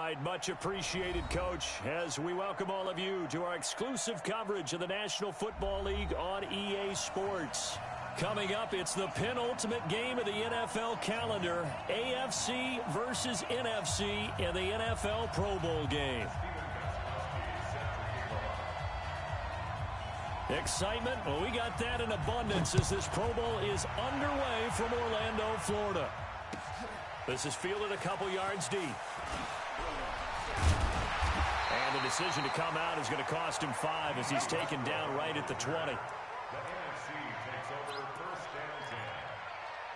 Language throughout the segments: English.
right, much appreciated, Coach, as we welcome all of you to our exclusive coverage of the National Football League on EA Sports. Coming up, it's the penultimate game of the NFL calendar, AFC versus NFC in the NFL Pro Bowl game. Excitement, well, we got that in abundance as this Pro Bowl is underway from Orlando, Florida. This is fielded a couple yards deep. And the decision to come out is going to cost him 5 as he's taken down right at the 20. The NFC takes over first down 10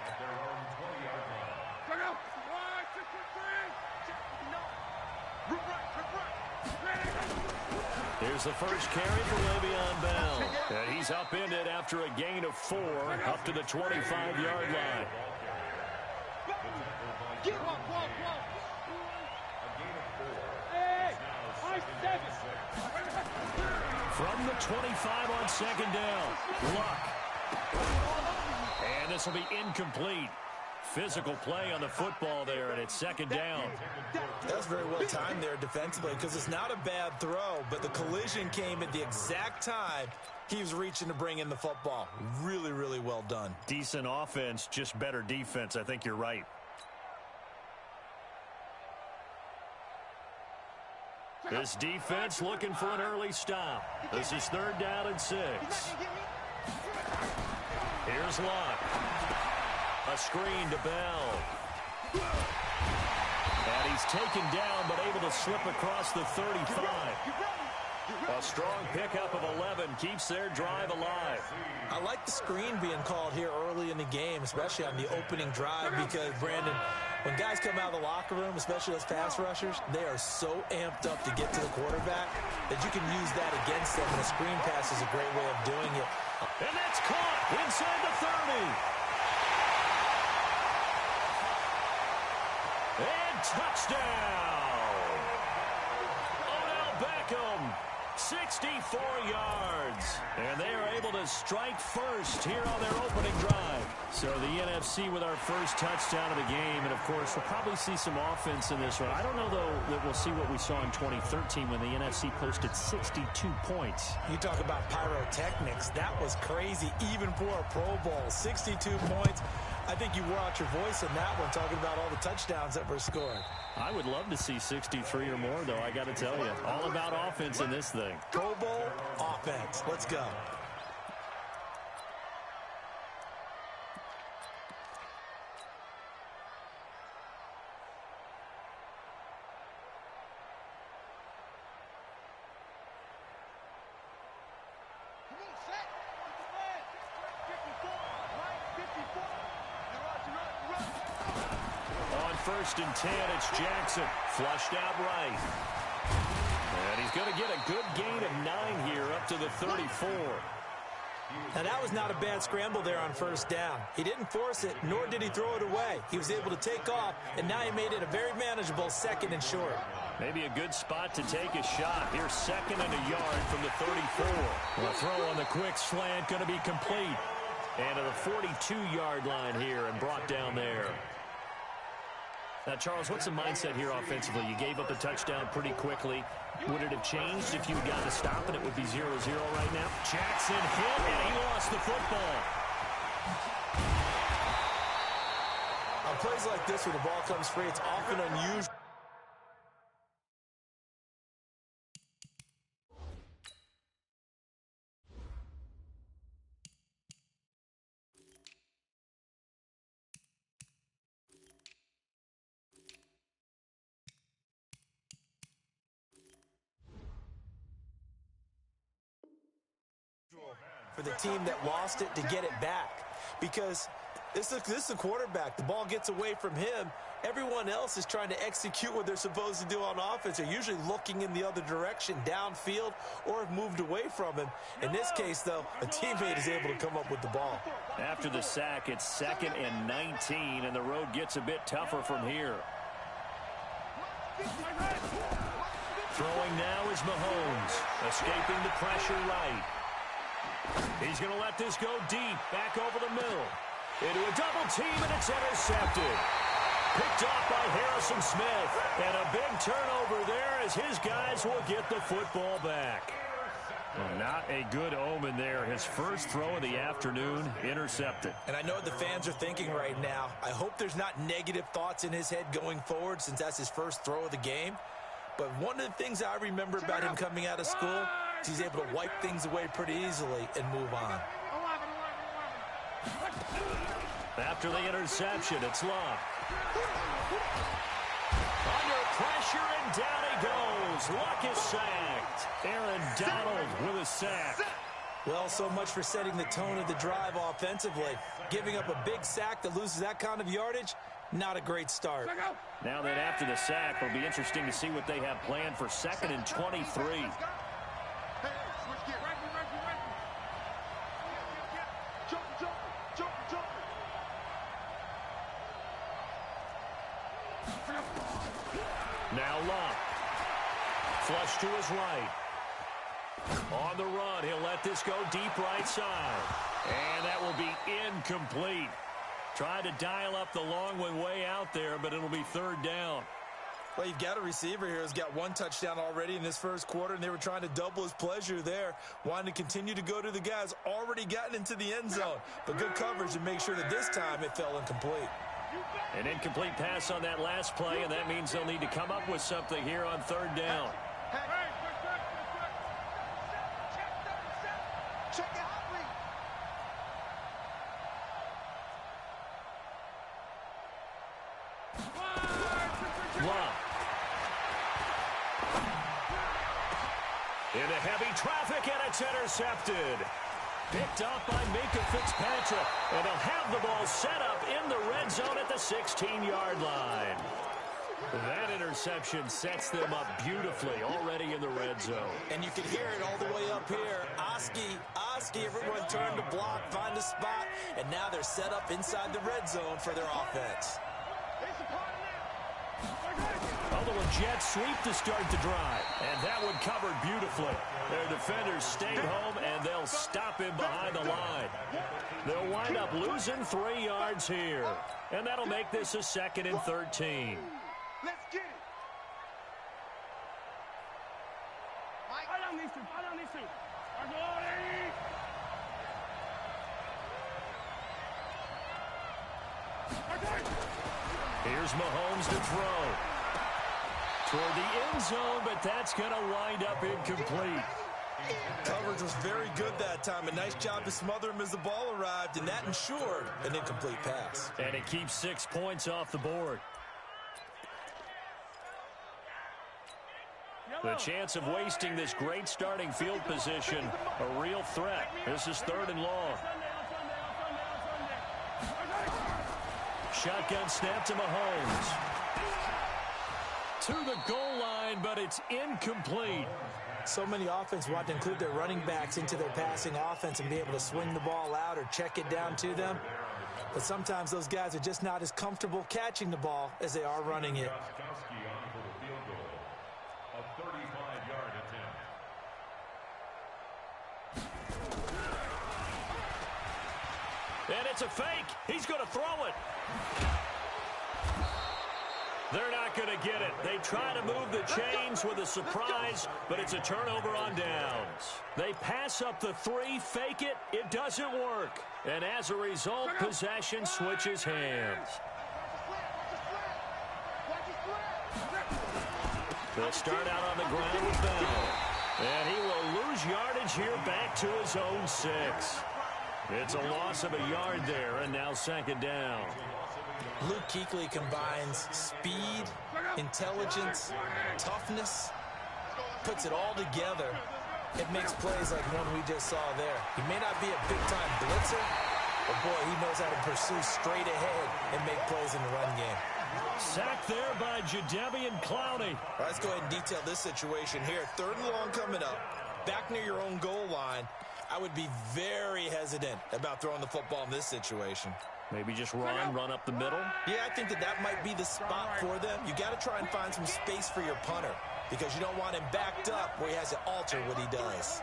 at their own 20-yard line. Here's the first carry for Le'Veon Bell. And he's upended after a gain of 4 up to the 25-yard line. From the 25 on second down, Luck. And this will be incomplete. Physical play on the football there, and it's second down. That's very well timed there defensively because it's not a bad throw, but the collision came at the exact time he was reaching to bring in the football. Really, really well done. Decent offense, just better defense. I think you're right. This defense looking for an early stop. This is 3rd down and 6. Here's Luck. A screen to Bell. And he's taken down but able to slip across the 35. A strong pickup of 11 keeps their drive alive. I like the screen being called here early in the game, especially on the opening drive, because, Brandon, when guys come out of the locker room, especially those pass rushers, they are so amped up to get to the quarterback that you can use that against them, and a screen pass is a great way of doing it. And that's caught inside the 30. And touchdown! Odell Beckham, 64 yards. And they are able to strike first here on their opening drive. So the NFC with our first touchdown of the game. And, of course, we'll probably see some offense in this one. I don't know, though, that we'll see what we saw in 2013 when the NFC posted 62 points. You talk about pyrotechnics. That was crazy, even for a Pro Bowl. 62 points. I think you wore out your voice in that one, talking about all the touchdowns that were scored. I would love to see 63 or more, though, I got to tell you. All about offense in this thing. Pro Bowl offense. Let's go. First and 10, it's Jackson. Flushed out right. And he's going to get a good gain of 9 here up to the 34. Now, that was not a bad scramble there on first down. He didn't force it, nor did he throw it away. He was able to take off, and now he made it a very manageable 2nd and short. Maybe a good spot to take a shot. Here's 2nd and a yard from the 34. The throw on the quick slant going to be complete. And to the 42-yard line here and brought down there. Now, Charles, what's the mindset here offensively? You gave up a touchdown pretty quickly. Would it have changed if you had gotten a stop and it would be 0-0 right now? Jackson hit, and he lost the football. On plays like this where the ball comes free, it's often unusual. For the team that lost it to get it back, because this is a quarterback. The ball gets away from him. Everyone else is trying to execute what they're supposed to do on offense. They're usually looking in the other direction, downfield, or have moved away from him. In this case, though, a teammate is able to come up with the ball. After the sack, it's 2nd and 19, and the road gets a bit tougher from here. Throwing now is Mahomes, escaping the pressure right. He's going to let this go deep, back over the middle. Into a double team, and it's intercepted. Picked off by Harrison Smith. And a big turnover there as his guys will get the football back. Well, not a good omen there. His first throw of the afternoon intercepted. And I know what the fans are thinking right now. I hope there's not negative thoughts in his head going forward since that's his first throw of the game. But one of the things I remember about him coming out of school is he's able to wipe things away pretty easily and move on. After the interception, it's Love. Under pressure, and down he goes. Luck is sacked. Aaron Donald with a sack. Well, so much for setting the tone of the drive offensively. Giving up a big sack that loses that kind of yardage, not a great start. Now that after the sack, it'll be interesting to see what they have planned for 2nd and 23. Now Love. Flush to his right. On the run, he'll let this go deep right side. And that will be incomplete. Tried to dial up the long one way out there, but it'll be 3rd down. Well, you've got a receiver here who's got 1 touchdown already in this first quarter, and they were trying to double his pleasure there, wanting to continue to go to the guys already gotten into the end zone. But good coverage to make sure that this time it fell incomplete. An incomplete pass on that last play, and that means they'll need to come up with something here on 3rd down. Love. Into heavy traffic, and it's intercepted. Picked off by Minka Fitzpatrick, and they'll have the ball set up in the red zone at the 16-yard line. That interception sets them up beautifully already in the red zone. And you can hear it all the way up here. Oski, everyone turned to block, find a spot, and now they're set up inside the red zone for their offense. A little jet sweep to start the drive, and that one covered beautifully. Their defenders stayed home, and they'll stop him behind the line. They'll wind up losing 3 yards here, and that'll make this a 2nd and 13. Let's get it. Here's Mahomes to throw. Toward the end zone, but that's going to wind up incomplete. Coverage was very good that time. A nice job to smother him as the ball arrived, and that ensured an incomplete pass. And it keeps 6 points off the board. The chance of wasting this great starting field position, a real threat. This is 3rd and long. Shotgun snap to Mahomes. To the goal line, but it's incomplete. So many offense want to include their running backs into their passing offense and be able to swing the ball out or check it down to them. But sometimes those guys are just not as comfortable catching the ball as they are running it. And it's a fake. He's going to throw it. They're not going to get it. They try to move the chains with a surprise, but it's a turnover on downs. They pass up the 3, fake it. It doesn't work. And as a result, possession switches hands. They'll start out on the ground with Bell. And he will lose yardage here back to his own 6. It's a loss of a yard there, and now 2nd down. Luke Kuechly combines speed, intelligence, toughness, puts it all together. It makes plays like one we just saw there. He may not be a big-time blitzer, but boy, he knows how to pursue straight ahead and make plays in the run game. Sacked there by Jadeveon Clowney. All right, let's go ahead and detail this situation here. 3rd and long coming up, back near your own goal line. I would be very hesitant about throwing the football in this situation. Maybe just run up the middle. Yeah, I think that might be the spot for them. You got to try and find some space for your punter because you don't want him backed up where he has to alter what he does.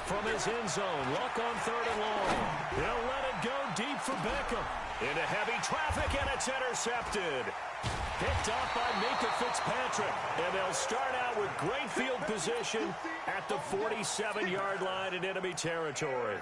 From his end zone, Luck on 3rd and long. He'll let it go deep for Beckham. Into heavy traffic, and it's intercepted. Picked off by Minka Fitzpatrick. And they'll start out with great field position at the 47-yard line in enemy territory.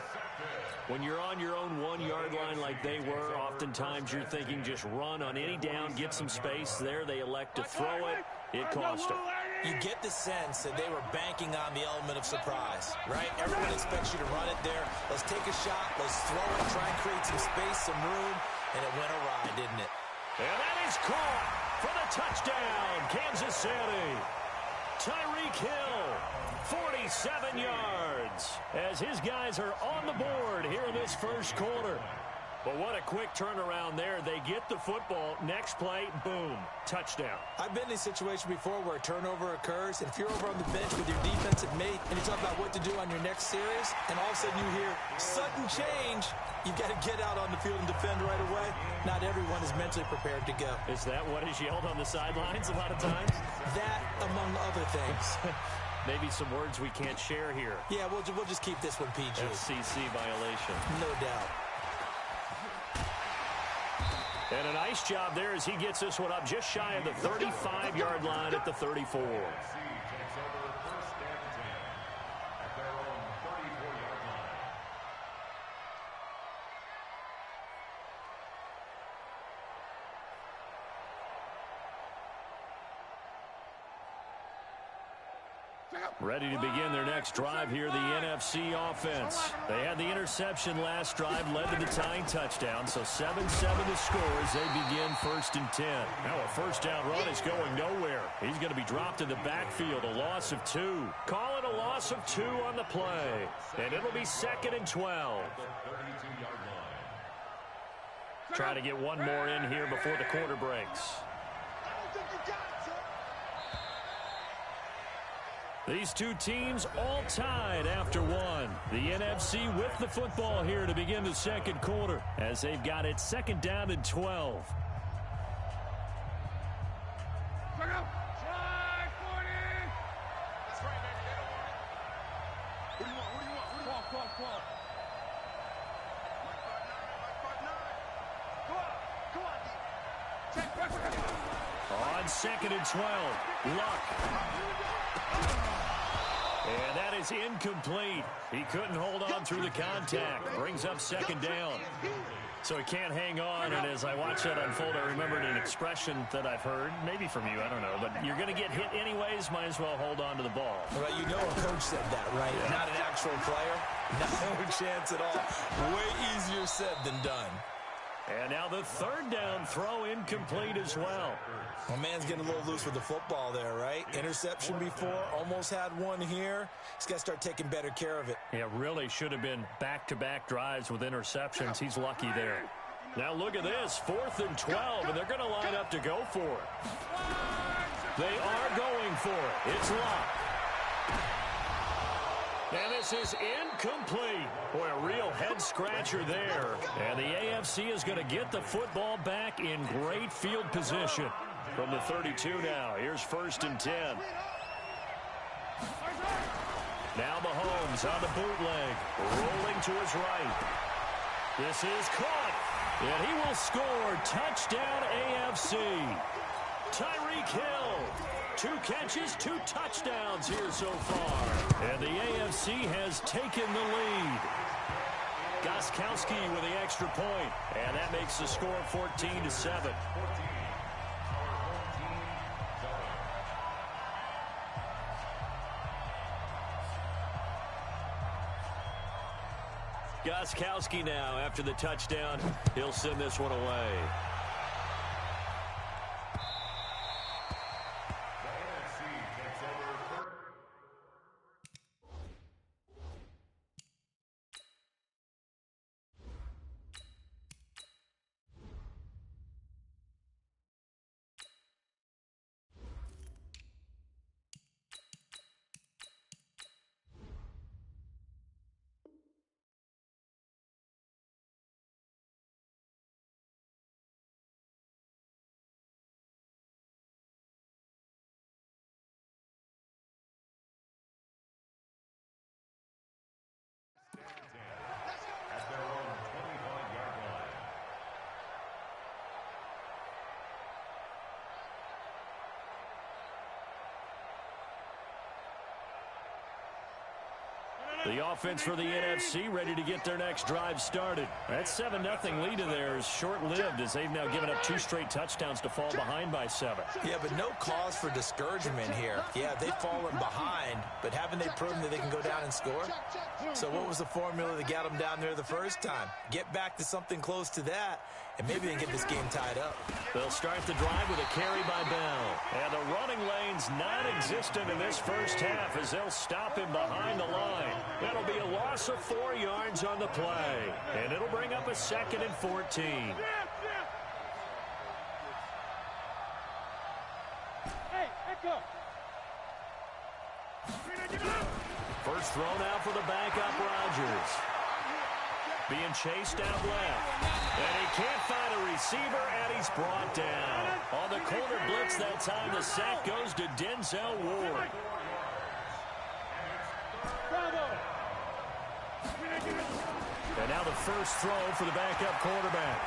When you're on your own 1-yard line like they were, oftentimes you're thinking just run on any down, get some space. There they elect to throw it. It cost them. You get the sense that they were banking on the element of surprise, right? Everyone expects you to run it there. Let's take a shot. Let's throw it. Try and create some space, some room. And it went awry, didn't it? And that is caught for the touchdown, Kansas City. Tyreek Hill, 47 yards, as his guys are on the board here in this first quarter. But what a quick turnaround there. They get the football. Next play, boom, touchdown. I've been in a situation before where a turnover occurs, and if you're over on the bench with your defensive mate and you talk about what to do on your next series, and all of a sudden you hear sudden change, you've got to get out on the field and defend right away. Not everyone is mentally prepared to go. Is that what is yelled on the sidelines a lot of times? That, among other things. Maybe some words we can't share here. Yeah, we'll just keep this one PG. FCC violation. No doubt. And a nice job there as he gets this one up just shy of the 35-yard line at the 34. Ready to begin their next drive here, the NFC offense. They had the interception last drive, led to the tying touchdown, so 7-7 the score as they begin 1st and 10. Now a first down run is going nowhere. He's going to be dropped in the backfield, a loss of 2. Call it a loss of 2 on the play, and it'll be 2nd and 12. Try to get one more in here before the quarter breaks. These two teams all tied after one. The NFC with the football here to begin the second quarter as they've got it 2nd down and 12. On 2nd and 12, Luck. And that is incomplete. He couldn't hold on through the contact. Brings up 2nd down. So he can't hang on, and as I watch that unfold, I remembered an expression that I've heard, maybe from you, I don't know, but you're going to get hit anyways, might as well hold on to the ball. Well, you know a coach said that, right? Yeah. Not an actual player. No chance at all. Way easier said than done. And now the 3rd down throw incomplete as well. Well, man's getting a little loose with the football there, right? Interception before, almost had one here. He's got to start taking better care of it. Yeah, really should have been back-to-back drives with interceptions. He's lucky there. Now look at this, 4th and 12, and they're going to line up to go for it. They are going for it. It's Luck. And this is incomplete. Boy, a real head-scratcher there. And the AFC is going to get the football back in great field position. From the 32 now, here's 1st and 10. Now Mahomes on the bootleg, rolling to his right. This is caught, and he will score. Touchdown AFC. Tyreek Hill. 2 catches, 2 touchdowns here so far. And the AFC has taken the lead. Greatestkingai with the extra point, and that makes the score 14-7. Greatestkingai now after the touchdown. He'll send this one away. The offense for the NFC ready to get their next drive started. That 7-0 lead of theirs short-lived as they've now given up 2 straight touchdowns to fall behind by 7. Yeah, but no cause for discouragement here. Yeah, they've fallen behind, but haven't they proven that they can go down and score? So what was the formula that got them down there the first time? Get back to something close to that, and maybe they can get this game tied up. They'll start the drive with a carry by Bell. And the running lane's non-existent in this first half as they'll stop him behind the line. That'll be a loss of 4 yards on the play. And it'll bring up a 2nd and 14. First throw now for the backup Rodgers. Being chased out left. And he can't find a receiver, and he's brought down. On the corner blitz that time, the sack goes to Denzel Ward. And now the first throw for the backup quarterback.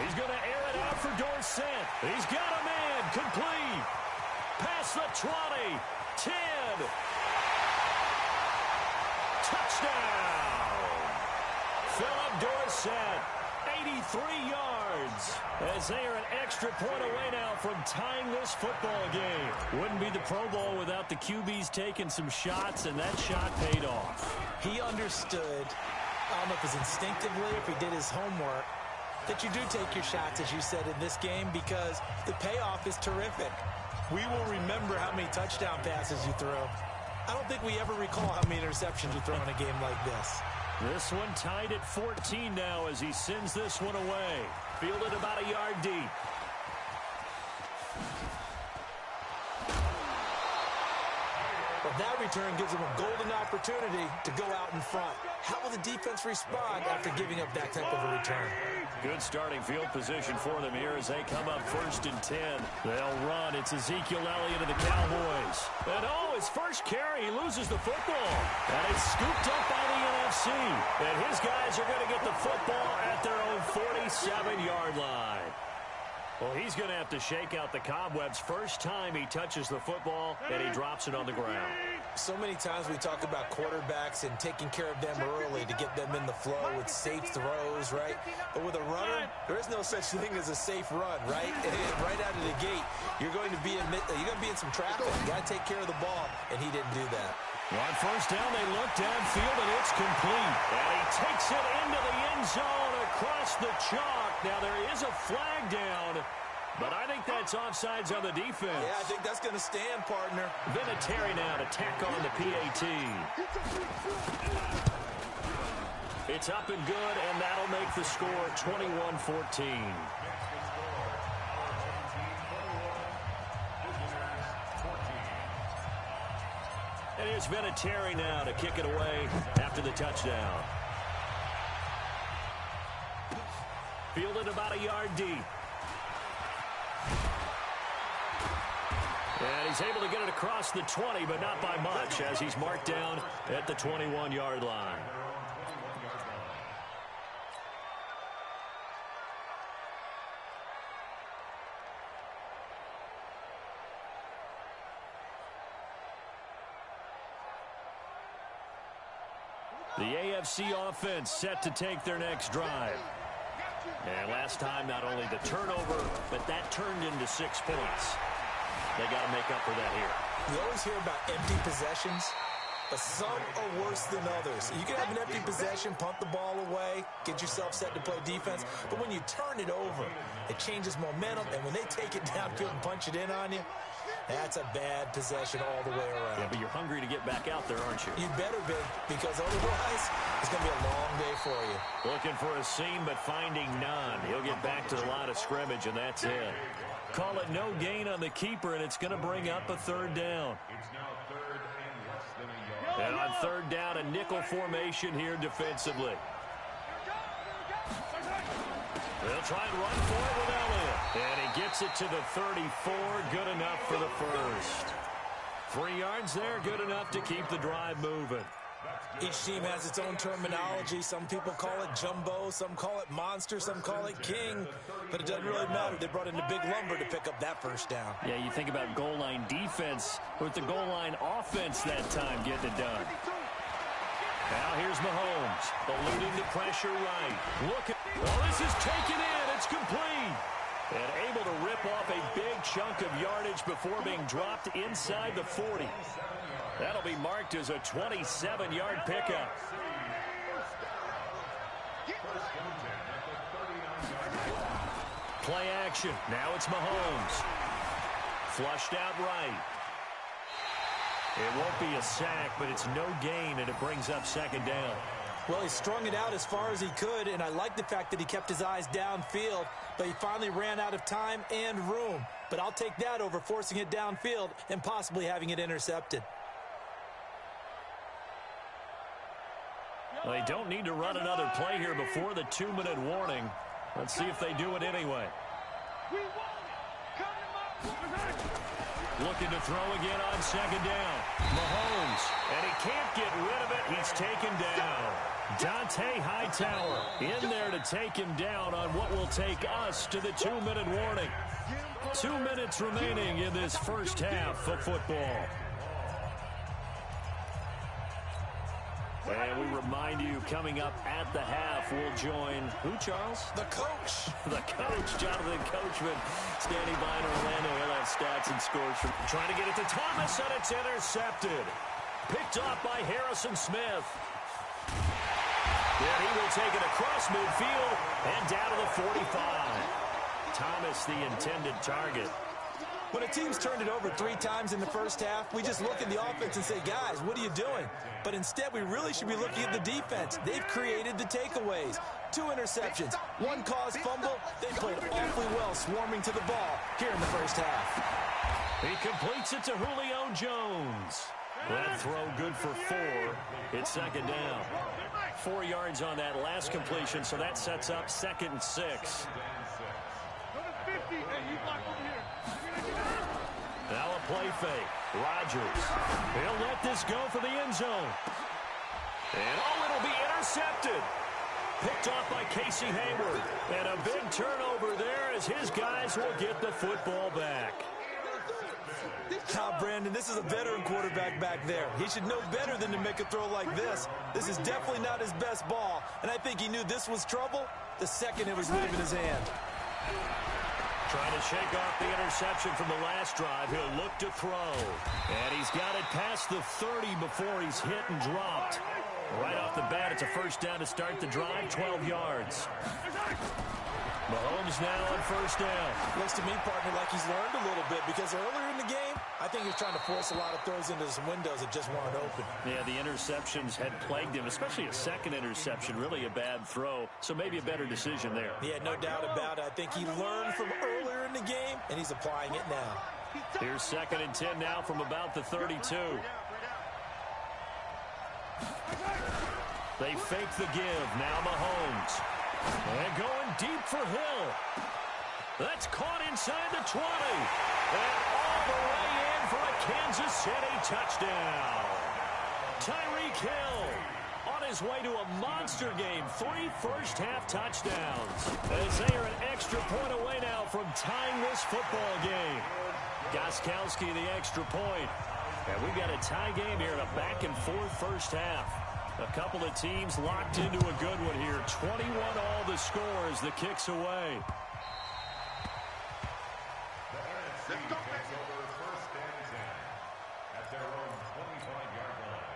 He's going to air it out for Dorsett. He's got a man, complete. Past the 20, 10. Touchdown. Philip Dorsett, 83 yards. As they are an extra point away now from tying this football game. Wouldn't be the Pro Bowl without the QBs taking some shots, and that shot paid off. He understood, I don't know if it's instinctively, if he did his homework, that you do take your shots, as you said, in this game because the payoff is terrific. We will remember how many touchdown passes you throw. I don't think we ever recall how many interceptions you throw in a game like this. This one tied at 14 now as he sends this one away. Fielded about a yard deep. But that return gives them a golden opportunity to go out in front. How will the defense respond after giving up that type of a return? Good starting field position for them here as they come up 1st and 10. They'll run. It's Ezekiel Elliott of the Cowboys. And his first carry, he loses the football. And it's scooped up by the NFC. And his guys are going to get the football at their own 47-yard line. Well, he's going to have to shake out the cobwebs first time he touches the football, and he drops it on the ground. So many times we talk about quarterbacks and taking care of them early to get them in the flow with safe throws, right? But with a runner, there is no such thing as a safe run, right? Right out of the gate, you're going to be in some traffic. You got to take care of the ball, and he didn't do that. On first down, they look downfield, and it's complete. And he takes it into the end zone across the chalk. Now, there is a flag down, but I think that's offsides on the defense. Yeah, I think that's going to stand, partner. Vinatieri now to tack on the PAT. It's up and good, and that'll make the score 21-14. And here's Vinatieri now to kick it away after the touchdown. Fielded about a yard deep. And he's able to get it across the 20, but not by much, as he's marked down at the 21-yard line. The AFC offense set to take their next drive. And last time, not only the turnover, but that turned into 6 points. They got to make up for that here. You always hear about empty possessions, but some are worse than others. You can have an empty possession, punt the ball away, get yourself set to play defense, but when you turn it over, it changes momentum, and when they take it downfield and punch it in on you, that's a bad possession all the way around. Yeah, but you're hungry to get back out there, aren't you? You better be, because otherwise, it's going to be a long day for you. Looking for a seam, but finding none. He'll get back to the line of scrimmage, and that's it. Call it no gain on the keeper, and it's going to bring up a 3rd down. It's now 3rd and less than a yard. And on 3rd down, a nickel formation here defensively. They'll try and run for it with Elliott. And he gets it to the 34. Good enough for the first. 3 yards there, good enough to keep the drive moving. Each team has its own terminology. Some people call it jumbo, some call it monster, some call it king. But it doesn't really matter. They brought in the big lumber to pick up that first down. Yeah, you think about goal line defense with the goal line offense that time getting it done. Now here's Mahomes, eluding the pressure right. Look at, oh, this is taken in. It's complete. And able to rip off a big chunk of yardage before being dropped inside the 40. That'll be marked as a 27-yard pickup. Play action. Now it's Mahomes. Flushed out right. It won't be a sack, but it's no gain, and it brings up second down. Well, he strung it out as far as he could, and I like the fact that he kept his eyes downfield, but he finally ran out of time and room. But I'll take that over forcing it downfield and possibly having it intercepted. They don't need to run another play here before the 2-minute warning. Let's see if they do it anyway. Looking to throw again on second down. Mahomes, and he can't get rid of it. He's taken down. Dante Hightower in there to take him down on what will take us to the 2-minute warning. 2 minutes remaining in this first half of football. And we remind you, coming up at the half, we'll join, who, Charles? The coach. The coach, Jonathan Coachman, standing by in Orlando. He'll have stats and scores. Trying to get it to Thomas, and it's intercepted. Picked off by Harrison Smith. And he will take it across midfield and down to the 45. Thomas, the intended target. When a team's turned it over 3 times in the first half, we just look at the offense and say, guys, what are you doing? But instead, we really should be looking at the defense. They've created the takeaways. 2 interceptions, 1 caused fumble. They played awfully well swarming to the ball here in the first half. He completes it to Julio Jones. That throw good for 4. It's second down. 4 yards on that last completion, so that sets up 2nd and 6. Now a play fake. Rodgers. He'll let this go for the end zone. And, oh, it'll be intercepted. Picked off by Casey Hayward. And a big turnover there as his guys will get the football back. Brandon, this is a veteran quarterback back there. He should know better than to make a throw like this. This is definitely not his best ball. And I think he knew this was trouble the second it was leaving his hand. Trying to shake off the interception from the last drive. He'll look to throw. And he's got it past the 30 before he's hit and dropped. Right off the bat, it's a first down to start the drive, 12 yards. Mahomes now on first down. Looks to me, partner, like he's learned a little bit because earlier in the game, I think he was trying to force a lot of throws into some windows that just weren't open. Yeah, the interceptions had plagued him, especially a second interception, really a bad throw. So maybe a better decision there. Yeah, no doubt about it. I think he learned from earlier in the game, and he's applying it now. Here's 2nd and 10 now from about the 32. They fake the give. Now Mahomes. And going deep for Hill. That's caught inside the 20. And all the way in for a Kansas City touchdown. Tyreek Hill on his way to a monster game. 3 first-half touchdowns. As they are an extra point away now from tying this football game. Gostkowski the extra point. And we've got a tie game here in a back-and-forth first half. A couple of teams locked into a good one here. 21 all the score as the kick's away. The NFC takes over first and 10 at their own 25-yard line.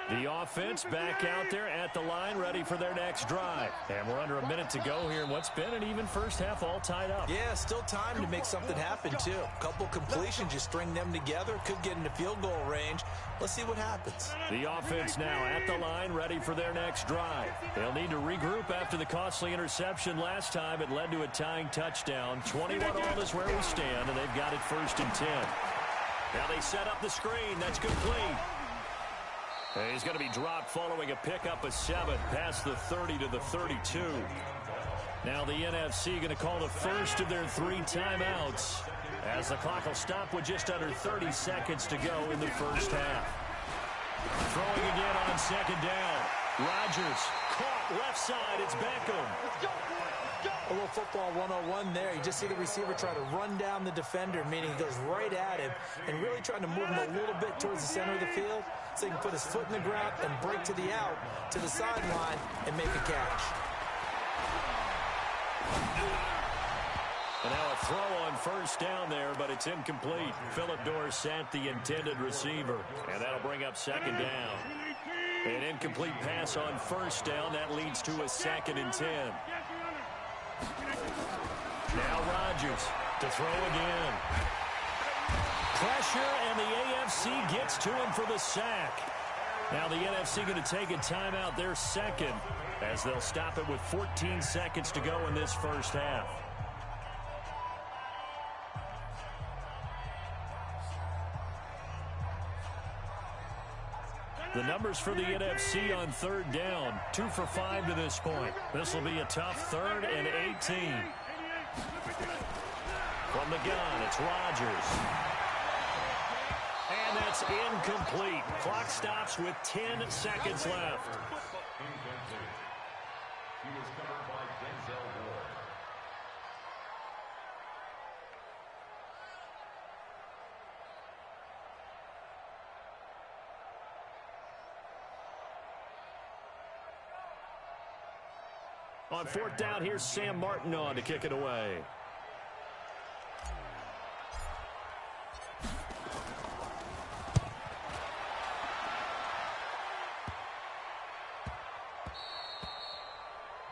The offense back out there at the line, ready for their next drive. And we're under a minute to go here in what's been an even first half, all tied up. Yeah, still time to make something happen, too. A couple completions, you string them together, could get into field goal range. Let's see what happens. The offense now at the line, ready for their next drive. They'll need to regroup after the costly interception last time. It led to a tying touchdown. 21 all is where we stand, and they've got it 1st and 10. Now they set up the screen. That's complete. And he's going to be dropped following a pickup of 7 past the 30 to the 32. Now the NFC going to call the first of their 3 timeouts as the clock will stop with just under 30 seconds to go in the first half. Throwing again on second down. Rodgers caught left side. It's Beckham. A little football 101 there. You just see the receiver try to run down the defender, meaning he goes right at him and really trying to move him a little bit towards the center of the field so he can put his foot in the ground and break to the out, to the sideline, and make a catch. And now a throw on first down there, but it's incomplete. Phillip Dorsett, the intended receiver, and that'll bring up second down. An incomplete pass on first down. That leads to a 2nd and 10. Now Rodgers to throw again. Pressure, and the AFC gets to him for the sack. Now the NFC going to take a timeout, their second, as they'll stop it with 14 seconds to go in this first half. The numbers for the NFC on third down, 2 for 5 to this point. This will be a tough 3rd and 18. From the gun, it's Rodgers. And that's incomplete. Clock stops with 10 seconds left. Incomplete. He was covered by Denzel Ward. On fourth down, here's Sam Martin on to kick it away.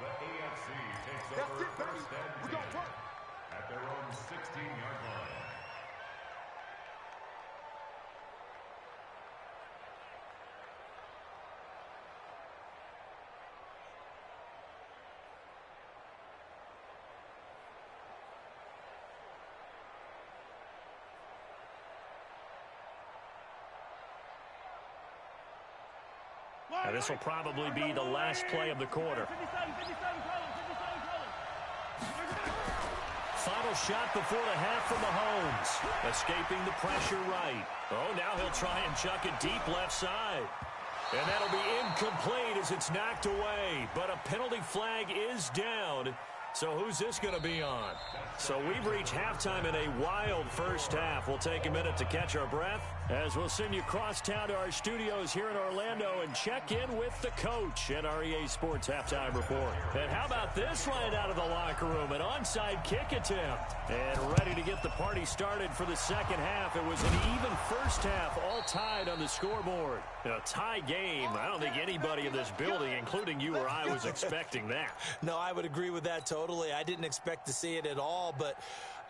The AFC takes over first and 10 at their own 16-yard line. Now, this will probably be the last play of the quarter. Final shot before the half from Mahomes. Escaping the pressure right. Oh, now he'll try and chuck it deep left side. And that'll be incomplete as it's knocked away. But a penalty flag is down. So who's this going to be on? So we've reached halftime in a wild first half. We'll take a minute to catch our breath as we'll send you across town to our studios here in Orlando and check in with the coach at our EA Sports Halftime Report. And how about this right out of the locker room? An onside kick attempt. And ready to get the party started for the second half. It was an even first half, all tied on the scoreboard. A tie game. I don't think anybody in this building, including you or I, was expecting that. No, I would agree with that totally. I didn't expect to see it at all, but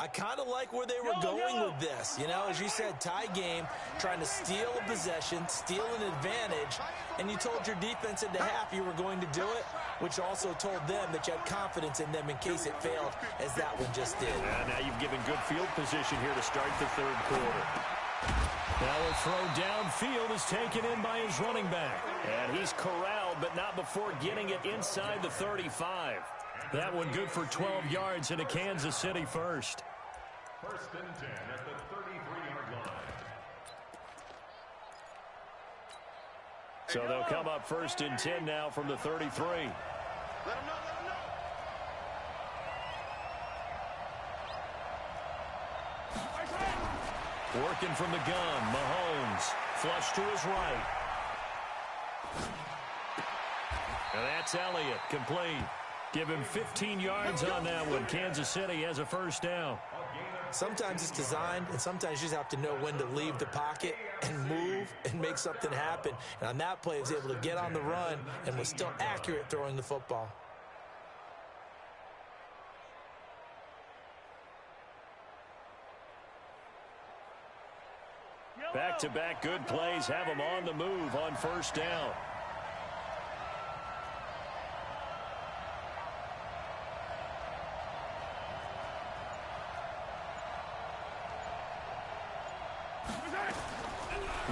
I kind of like where they were going with this. You know, as you said, tie game, trying to steal a possession, steal an advantage, and you told your defense at the half you were going to do it, which also told them that you had confidence in them in case it failed, as that one just did. Now you've given good field position here to start the third quarter. Now a throw downfield is taken in by his running back. And he's corralled, but not before getting it inside the 35. That one good for 12 yards into Kansas City first. First and 10 at the 33-yard line. So they'll come up first and 10 now from the 33. Let him know. Working from the gun, Mahomes. Flush to his right. And that's Elliott, complete. Give him 15 yards on that one. Kansas City has a first down. Sometimes it's designed, and sometimes you just have to know when to leave the pocket and move and make something happen. And on that play, he was able to get on the run and was still accurate throwing the football. Back-to-back good plays have him on the move on first down.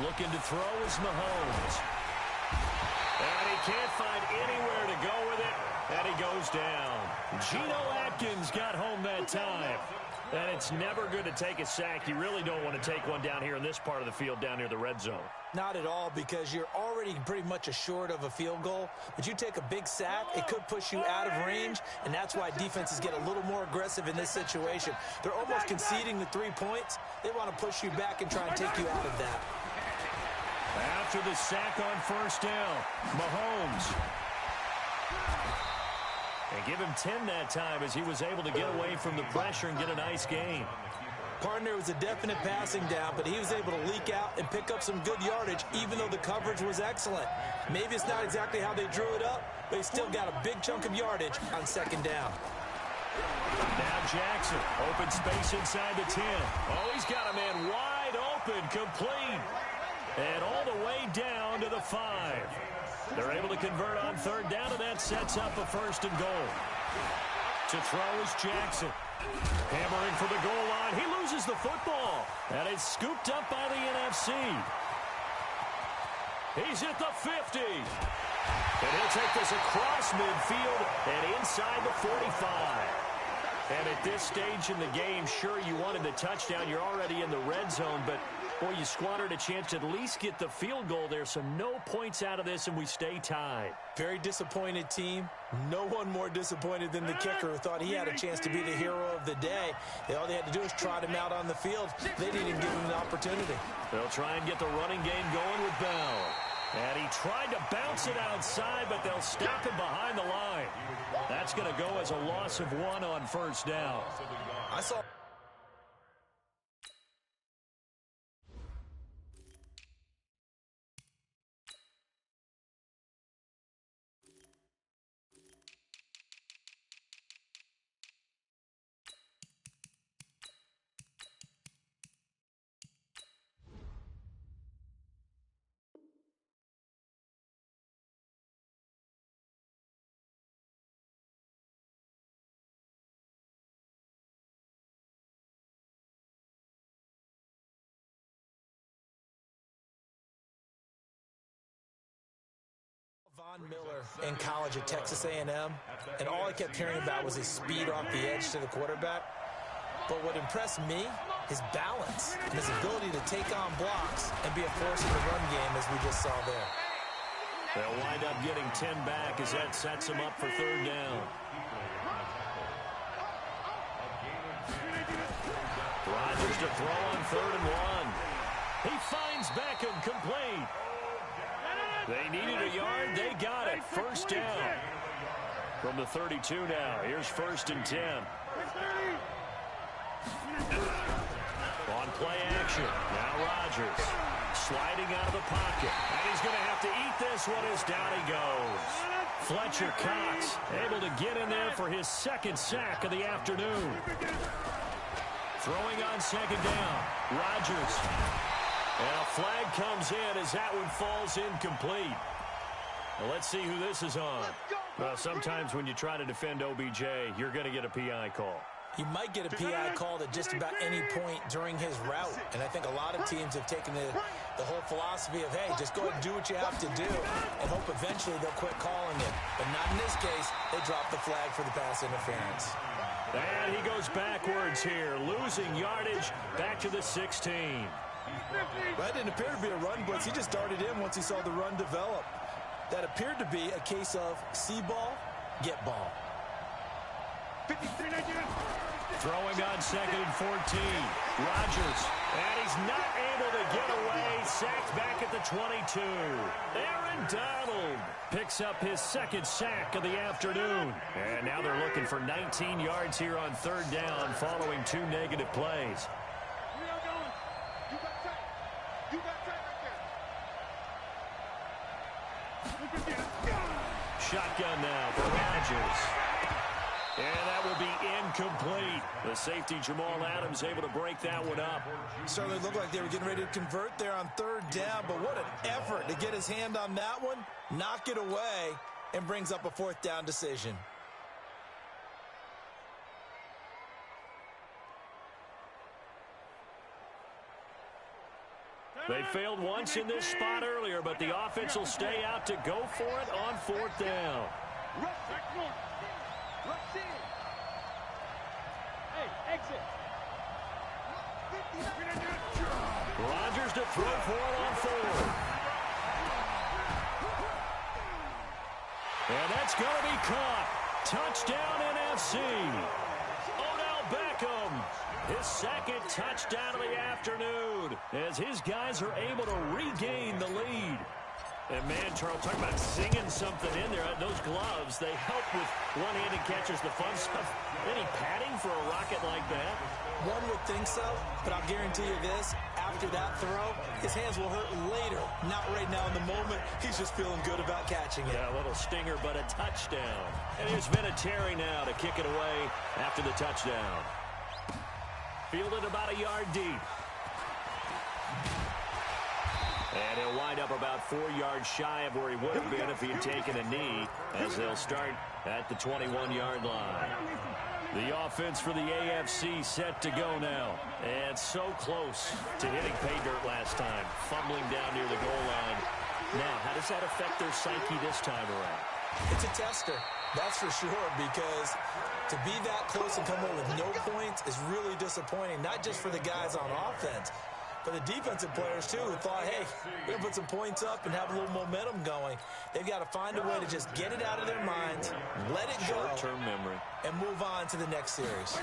Looking to throw is Mahomes. And he can't find anywhere to go with it. And he goes down. Geno Atkins got home that time. And it's never good to take a sack. You really don't want to take one down here in this part of the field down near the red zone. Not at all, because you're already pretty much assured of a field goal. But you take a big sack, it could push you out of range, and that's why defenses get a little more aggressive in this situation. They're almost conceding the 3 points. They want to push you back and try and take you out of that. After the sack on first down, Mahomes. And give him 10 that time as he was able to get away from the pressure and get a nice gain. Partner was a definite passing down, but he was able to leak out and pick up some good yardage, even though the coverage was excellent. Maybe it's not exactly how they drew it up, but he still got a big chunk of yardage on second down. Now Jackson, open space inside the 10. Oh, he's got a man wide open, complete. And all the way down to the 5. They're able to convert on third down, and that sets up a first and goal. To throw is Jackson. Hammering for the goal line. He loses the football. And it's scooped up by the NFC. He's at the 50. And he'll take this across midfield and inside the 45. And at this stage in the game, sure, you wanted the touchdown. You're already in the red zone, but boy, you squandered a chance to at least get the field goal there, so no points out of this, and we stay tied. Very disappointed team. No one more disappointed than the kicker, who thought he had a chance to be the hero of the day. All they had to do was trot him out on the field. They didn't even give him an opportunity. They'll try and get the running game going with Bell. And he tried to bounce it outside, but they'll stop him behind the line. That's going to go as a loss of 1 on first down. I saw... Von Miller in college at Texas A&M, and all I kept hearing about was his speed off the edge to the quarterback. But what impressed me, his balance and his ability to take on blocks and be a force in the run game, as we just saw there. They'll wind up getting 10 back as that sets them up for third down. Rodgers to throw on 3rd and 1. He finds Beckham, complete. They needed a yard. They got it. First down. From the 32 now. Here's 1st and 10. On play action. Now Rodgers. Sliding out of the pocket. And he's going to have to eat this one as down he goes. Fletcher Cox able to get in there for his 2nd sack of the afternoon. Throwing on 2nd down. Rodgers. And a flag comes in as that one falls incomplete. Well, let's see who this is on. Well, sometimes when you try to defend OBJ, you're going to get a PI call. You might get a PI called at just about any point during his route. And I think a lot of teams have taken the whole philosophy of, hey, just go ahead and do what you have to do and hope eventually they'll quit calling it. But not in this case. They dropped the flag for the pass interference. And he goes backwards here, losing yardage back to the 16. That didn't appear to be a run blitz. He just darted in once he saw the run develop. That appeared to be a case of see ball, get ball. Throwing on 2nd and 14. Rodgers. And he's not able to get away. Sacked back at the 22. Aaron Donald picks up his 2nd sack of the afternoon. And now they're looking for 19 yards here on 3rd down following 2 negative plays. Shotgun now for Rodgers. And that will be incomplete. The safety, Jamal Adams, able to break that one up. Certainly looked like they were getting ready to convert there on 3rd down, but what an effort to get his hand on that one, knock it away, and brings up a 4th down decision. They failed once in this spot earlier, but the offense will stay out to go for it on 4th down. Hey, exit. Rodgers to throw for it on 4th. And that's going to be caught. Touchdown NFC. Odell Beckham. His second touchdown of the afternoon as his guys are able to regain the lead. And man, Charles, talk about singing something in there. Those gloves, they help with one-handed catches, the fun stuff. Any padding for a rocket like that? One would think so, but I'll guarantee you this. After that throw, his hands will hurt later. Not right now in the moment. He's just feeling good about catching it. Yeah, a little stinger, but a touchdown. And here's Vinatieri now to kick it away after the touchdown. Fielded about a yard deep. And he'll wind up about 4 yards shy of where he would have been if he had taken a knee, as they'll start at the 21-yard line. The offense for the AFC set to go now. And so close to hitting pay dirt last time, fumbling down near the goal line. Now, how does that affect their psyche this time around? It's a tester, that's for sure, because to be that close and come away with no points is really disappointing, not just for the guys on offense, but the defensive players, too, who thought, hey, we're going to put some points up and have a little momentum going. They've got to find a way to just get it out of their minds, let it go, short-term memory, and move on to the next series.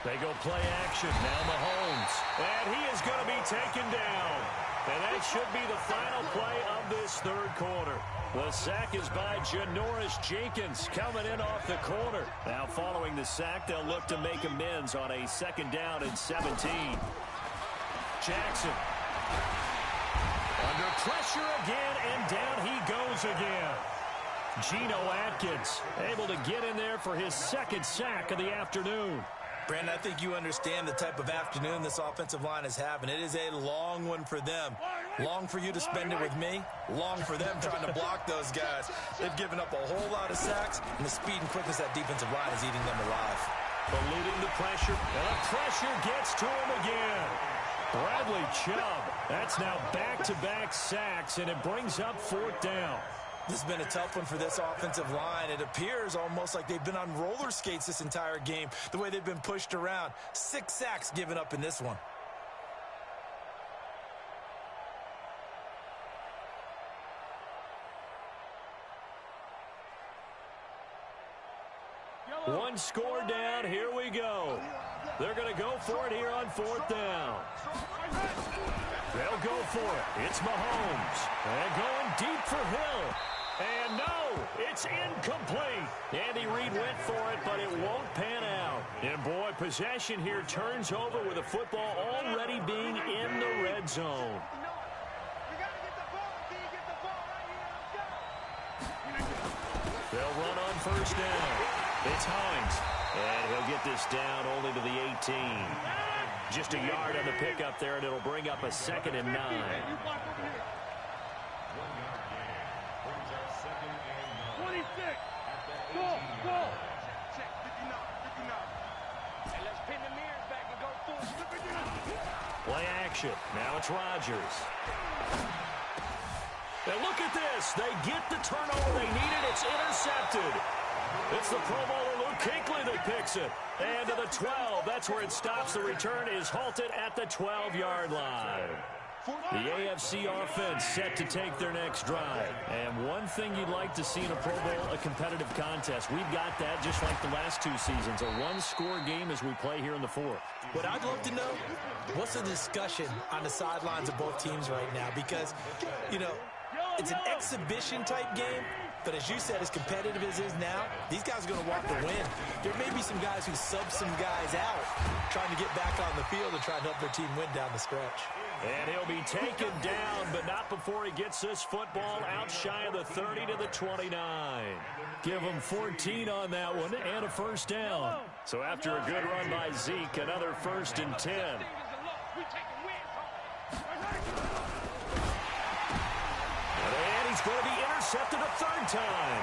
They go play action. Now Mahomes. And he is going to be taken down. And that should be the final play of this third quarter. The sack is by Janoris Jenkins coming in off the corner. Now following the sack, they'll look to make amends on a 2nd down and 17. Jackson. Under pressure again, and down he goes again. Geno Atkins able to get in there for his 2nd sack of the afternoon. Brandon, I think you understand the type of afternoon this offensive line is having. It is a long one for them. Long for you to spend it with me. Long for them trying to block those guys. They've given up a whole lot of sacks, and the speed and quickness that defensive line is eating them alive. Eluding the pressure, and the pressure gets to him again. Bradley Chubb. That's now back-to-back sacks, and it brings up 4th down. This has been a tough one for this offensive line. It appears almost like they've been on roller skates this entire game, the way they've been pushed around. 6 sacks given up in this one. One score down. Here we go. They're going to go for it here on 4th down. They'll go for it. It's Mahomes. And going deep for Hill. And no, it's incomplete. Andy Reid went for it, but it won't pan out. And boy, possession here turns over with the football already being in the red zone. They'll run on 1st down. It's Hines. And he'll get this down only to the 18. Just a yard on the pickup there, and it'll bring up a 2nd and 9. Play action. Now it's Rodgers. And look at this. They get the turnover they needed. It's intercepted. It's the Pro Bowler Luke Kuechly that picks it. And to the 12. That's where it stops. The return is halted at the 12-yard line. The AFC offense set to take their next drive. And one thing you'd like to see in a Pro Bowl, a competitive contest. We've got that just like the last 2 seasons. A one-score game as we play here in the 4th. What I'd love to know, what's the discussion on the sidelines of both teams right now? Because, you know, it's an exhibition-type game. But as you said, as competitive as it is now, these guys are going to want the win. There may be some guys who sub some guys out, trying to get back on the field and trying to help their team win down the stretch. And he'll be taken down, but not before he gets this football out shy of the 30 to the 29. Give him 14 on that one and a 1st down. So after a good run by Zeke, another 1st and 10. And he's going to be intercepted a 3rd time.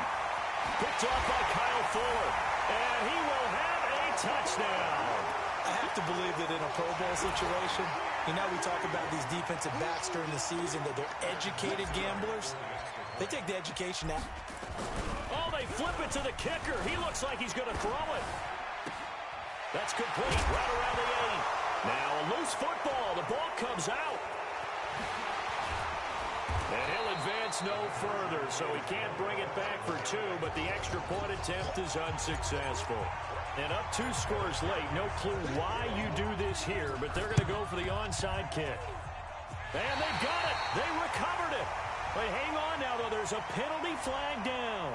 Picked off by Kyle Fuller. And he will have a touchdown. I have to believe that in a Pro Bowl situation, you know, we talk about these defensive backs during the season, that they're educated gamblers. They take the education out. Oh, they flip it to the kicker. He looks like he's going to throw it. That's complete. Right around the 8. Now a loose football. The ball comes out. And he'll advance no further, so he can't bring it back for two, but the extra point attempt is unsuccessful. And up 2 scores late. No clue why you do this here, but they're going to go for the onside kick. And they've got it. They recovered it. But hang on now, though. There's a penalty flag down.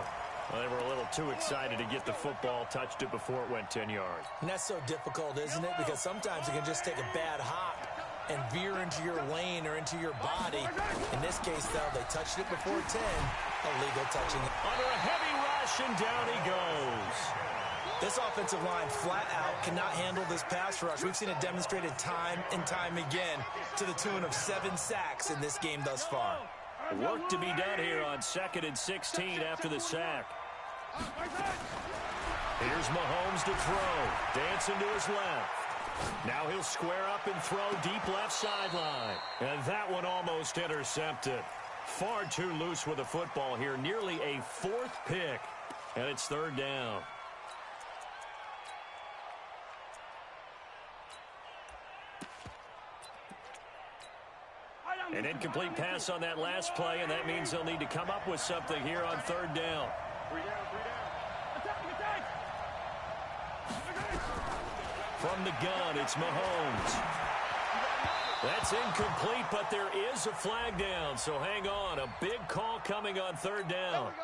Well, they were a little too excited to get the football, touched it before it went 10 yards. And that's so difficult, isn't it? Because sometimes it can just take a bad hop and veer into your lane or into your body. In this case, though, they touched it before 10. Illegal touching it. Under a heavy rush, and down he goes. This offensive line flat out cannot handle this pass rush. We've seen it demonstrated time and time again to the tune of 7 sacks in this game thus far. Work to be done here on 2nd and 16 after the sack. Here's Mahomes to throw. Dancing to his left. Now he'll square up and throw deep left sideline. And that one almost intercepted. Far too loose with the football here. Nearly a 4th pick. And it's 3rd down. An incomplete pass on that last play, and that means they'll need to come up with something here on 3rd down. 3 down. Attack! From the gun, it's Mahomes. That's incomplete, but there is a flag down, so hang on. A big call coming on 3rd down.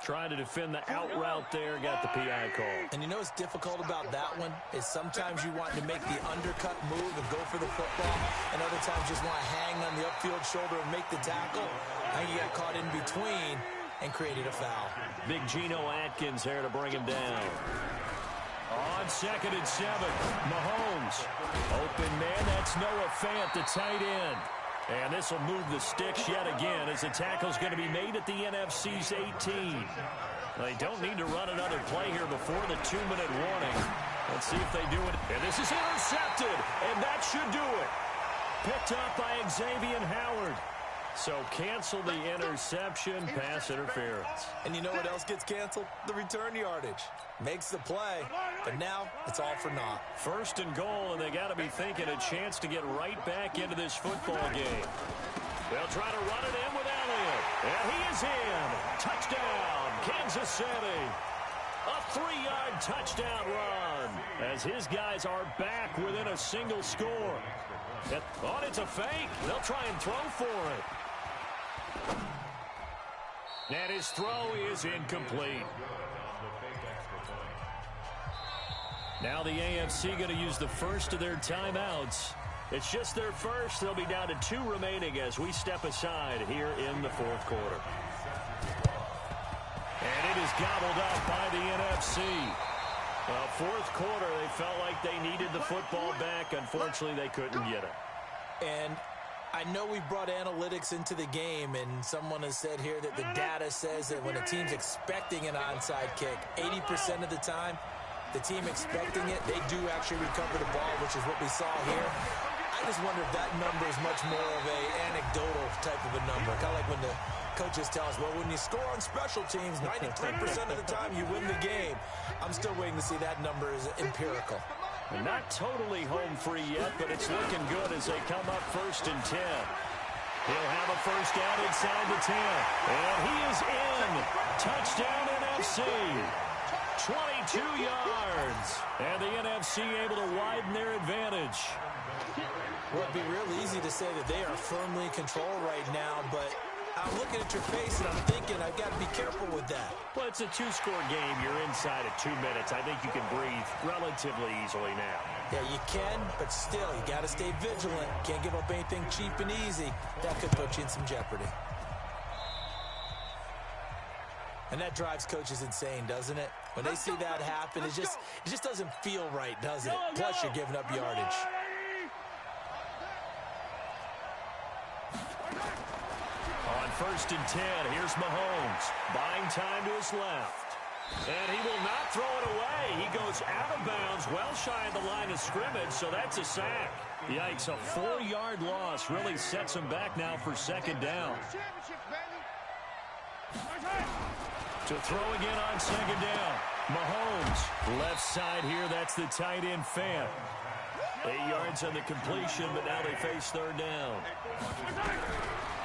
Trying to defend the out route there, got the PI call. And you know what's difficult about that one is sometimes you want to make the undercut move and go for the football, and other times just want to hang on the upfield shoulder and make the tackle. I think you got caught in between and created a foul. Big Geno Atkins there to bring him down. On 2nd and 7, Mahomes. Open man, that's Noah Fant, the tight end. And this will move the sticks yet again as the tackle's going to be made at the NFC's 18. They don't need to run another play here before the 2-minute warning. Let's see if they do it. And this is intercepted, and that should do it. Picked up by Xavier Howard. So cancel the interception, pass interference. And you know what else gets canceled? The return yardage. Makes the play, but now it's all for naught. 1st and goal, and they got to be thinking a chance to get right back into this football game. They'll try to run it in with Elliott. And he is in. Touchdown, Kansas City. A 3-yard touchdown run as his guys are back within a single score. Oh, it's a fake. They'll try and throw for it. And his throw is incomplete. Now the AFC going to use the first of their timeouts. It's just their first. They'll be down to 2 remaining as we step aside here in the 4th quarter. And it is gobbled up by the NFC. Well, 4th quarter, they felt like they needed the football back. Unfortunately, they couldn't get it. And I know we brought analytics into the game, and someone has said here that the data says that when a team's expecting an onside kick, 80% of the time, the team expecting it, they do actually recover the ball, which is what we saw here. I just wonder if that number is much more of an anecdotal type of a number. Kind of like when the coaches tell us, well, when you score on special teams, 93% of the time you win the game. I'm still waiting to see that number is empirical. Not totally home free yet, but it's looking good as they come up 1st and 10. He'll have a first down inside the 10. And he is in. Touchdown NFC. 22 yards. And the NFC able to widen their advantage. Well, it'd be real easy to say that they are firmly in control right now, but I'm looking at your face and I'm thinking I've got to be careful with that. Well, it's a 2-score game. You're inside at 2 minutes. I think you can breathe relatively easily now. Yeah, you can, but still, you got to stay vigilant. Can't give up anything cheap and easy. That could put you in some jeopardy. And that drives coaches insane, doesn't it? When they see that happen, it just doesn't feel right, does it? Plus, you're giving up yardage. On 1st and 10, here's Mahomes. Buying time to his left. And he will not throw it away. He goes out of bounds, well shy of the line of scrimmage, so that's a sack. Yikes, a 4-yard loss really sets him back now for 2nd down. To throw again on 2nd down. Mahomes, left side here, that's the tight end Fant. 8 yards on the completion, but now they face third down.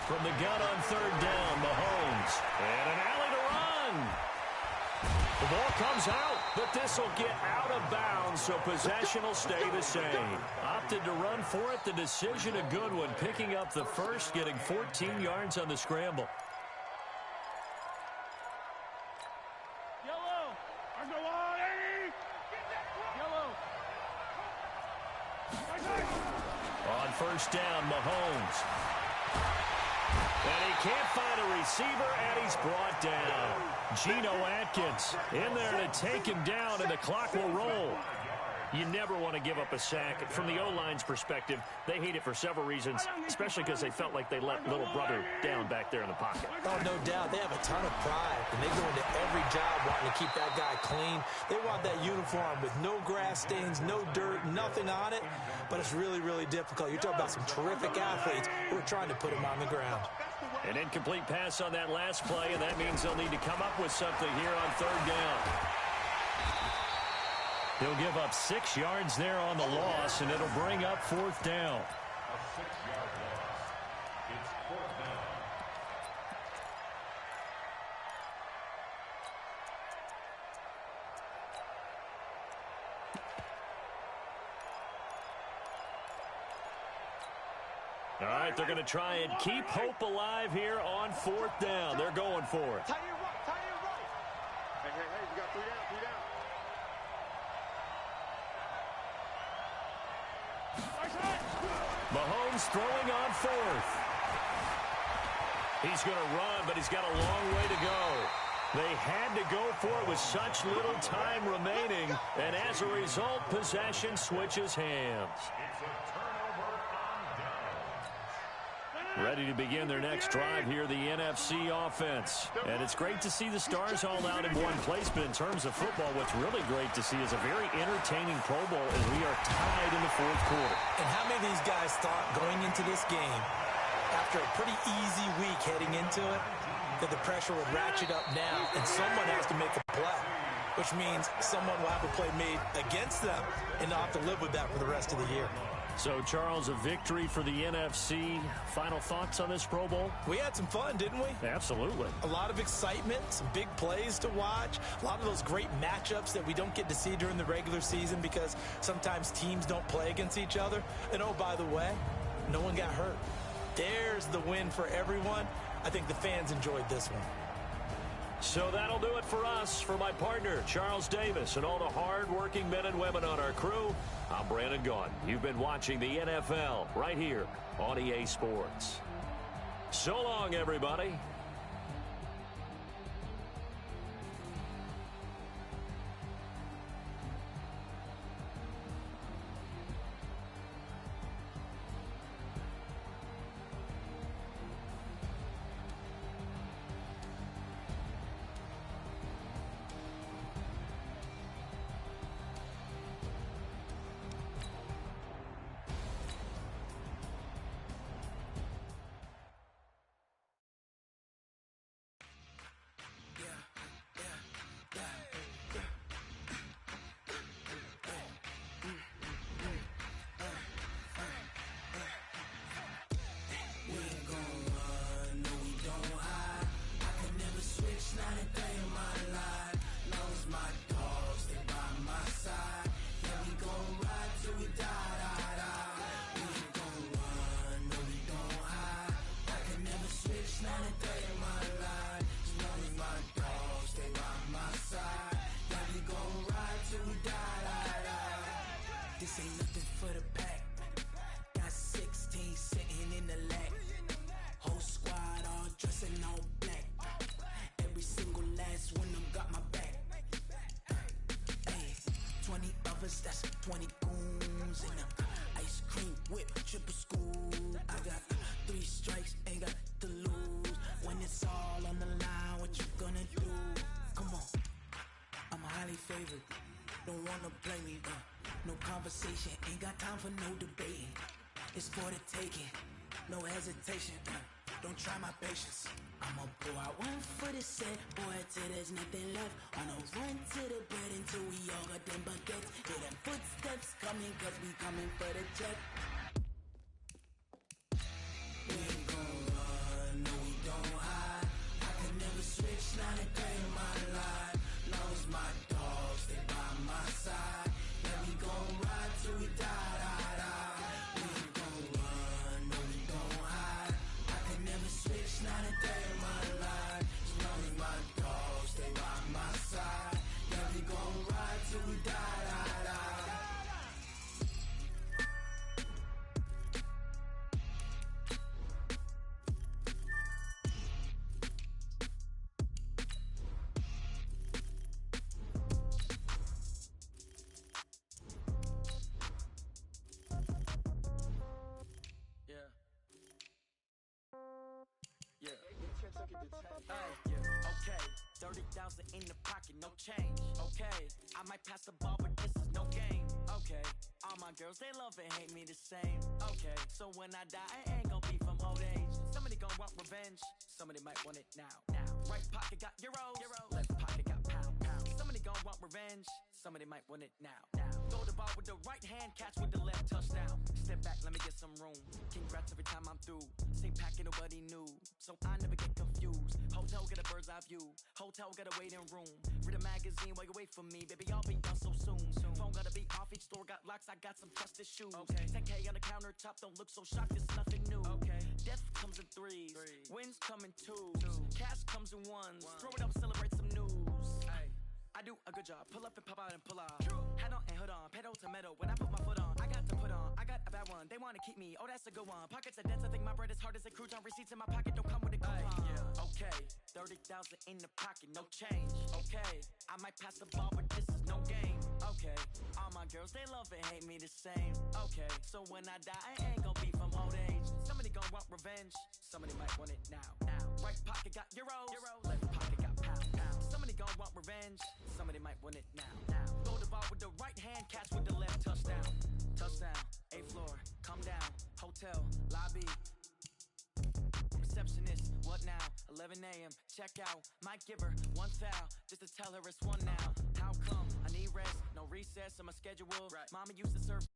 From the gun on third down, Mahomes. And an alley to run. The ball comes out, but this will get out of bounds, so possession will stay the same. Opted to run for it. The decision a good one. Picking up the first, getting 14 yards on the scramble. On first down, Mahomes. And he can't find a receiver, and he's brought down. Geno Atkins in there to take him down, and the clock will roll. You never want to give up a sack. From the O-line's perspective, they hate it for several reasons, especially because they felt like they let little brother down back there in the pocket. Oh, no doubt. They have a ton of pride, and they go into every job wanting to keep that guy clean. They want that uniform with no grass stains, no dirt, nothing on it, but it's really, really difficult. You're talking about some terrific athletes who are trying to put him on the ground. An incomplete pass on that last play, and that means they'll need to come up with something here on third down. He'll give up 6 yards there on the loss, and it'll bring up fourth down. A 6-yard loss. It's fourth down. All right, they're going to try and keep hope alive here on fourth down. They're going for it. Tie your right, tie your right. Hey, we got 3 down, 3 down. Mahomes throwing on fourth. He's going to run, but he's got a long way to go. They had to go for it with such little time remaining, and as a result, possession switches hands. It's a turnover on downs. Ready to begin their next drive here, the NFC offense. And it's great to see the stars all out in one place, but in terms of football, what's really great to see is a very entertaining Pro Bowl as we are tied in the fourth quarter. And how many of these guys thought going into this game, after a pretty easy week heading into it, that the pressure would ratchet up now and someone has to make a play, which means someone will have a play made against them and they'll have to live with that for the rest of the year. So, Charles, a victory for the NFC. Final thoughts on this Pro Bowl? We had some fun, didn't we? Absolutely. A lot of excitement, some big plays to watch, a lot of those great matchups that we don't get to see during the regular season because sometimes teams don't play against each other. And, oh, by the way, no one got hurt. There's the win for everyone. I think the fans enjoyed this one. So that'll do it for us. For my partner, Charles Davis, and all the hard-working men and women on our crew, I'm Brandon Gaudin. You've been watching the NFL right here on EA Sports. So long, everybody. This ain't nothing for the pack. Got 16 sitting in the lag. Whole squad all dressing all black. Every single last one of them got my back. Hey, 20 of us, that's 20 goons in the ice cream whip, triple school. I got 3 strikes, ain't got to lose. When it's all on the line, what you gonna do? Come on, I'm highly favored. Don't wanna play me, no conversation, ain't got time for no debating. It's for the taking, no hesitation. don't try my patience. I'ma pour out one for the set, boy, till there's nothing left. On a run to the bread until we all got them baguettes. Hear them footsteps coming, cause we coming for the check. We ain't gon' run, no we don't hide. I could never switch, not a day in my life. Long as my dogs stay by my side. Yeah, we gon' ride till we die, die, die. We ain't gon' run, no we don't hide. I could never switch, not a day in my life. As long as my dogs stay by my side. Yeah, we gon' ride till we die, die, die. Okay, 30,000 in the pocket, no change. Okay, I might pass the ball, but this is no game. Okay, all my girls, they love and hate me the same. Okay, so when I die, I ain't gon' be from old age. Somebody gon' want revenge, somebody might want it now. Right pocket got euros, left pocket got pound. Somebody gon' want revenge, somebody might want it now. Throw the ball with the right hand, catch with the left, touchdown. Step back, let me get some room. Congrats every time I'm through. Same packet, nobody knew, so I never get confused. Hotel get a bird's eye view, hotel got a waiting room. Read a magazine while you wait for me, baby, I'll be done so soon. Phone gotta be off, each store got locks, I got some trusted shoes. 10K on the countertop, don't look so shocked, it's nothing new. Death comes in threes, wins come in twos, cash comes in ones. Throw it up, celebrate some news. I do a good job, pull up and pop out and pull off. Hat on and hood on, pedal to metal, when I put my foot on, I got to put on, I got a bad one, they wanna keep me, oh that's a good one. Pockets are dense, I think my bread is hard as a crouton. Receipts in my pocket, don't come with a coupon. Okay, 30,000 in the pocket, no change. Okay, I might pass the ball, but this is no game. Okay, all my girls, they love and hate me the same. Okay, so when I die, I ain't gon' be from old age. Somebody gon' want revenge, somebody might want it now. Right pocket got euros, left pocket got pound. Somebody gon' want revenge, somebody might want it now. Throw the ball with the right hand, catch with the left, touchdown. Touchdown, 8th floor, come down, hotel, lobby. Receptionist, what now? 11 a.m., check out. Might give her one foul, just to tell her it's one now. How come? I need rest, no recess in my schedule. Mama used to serve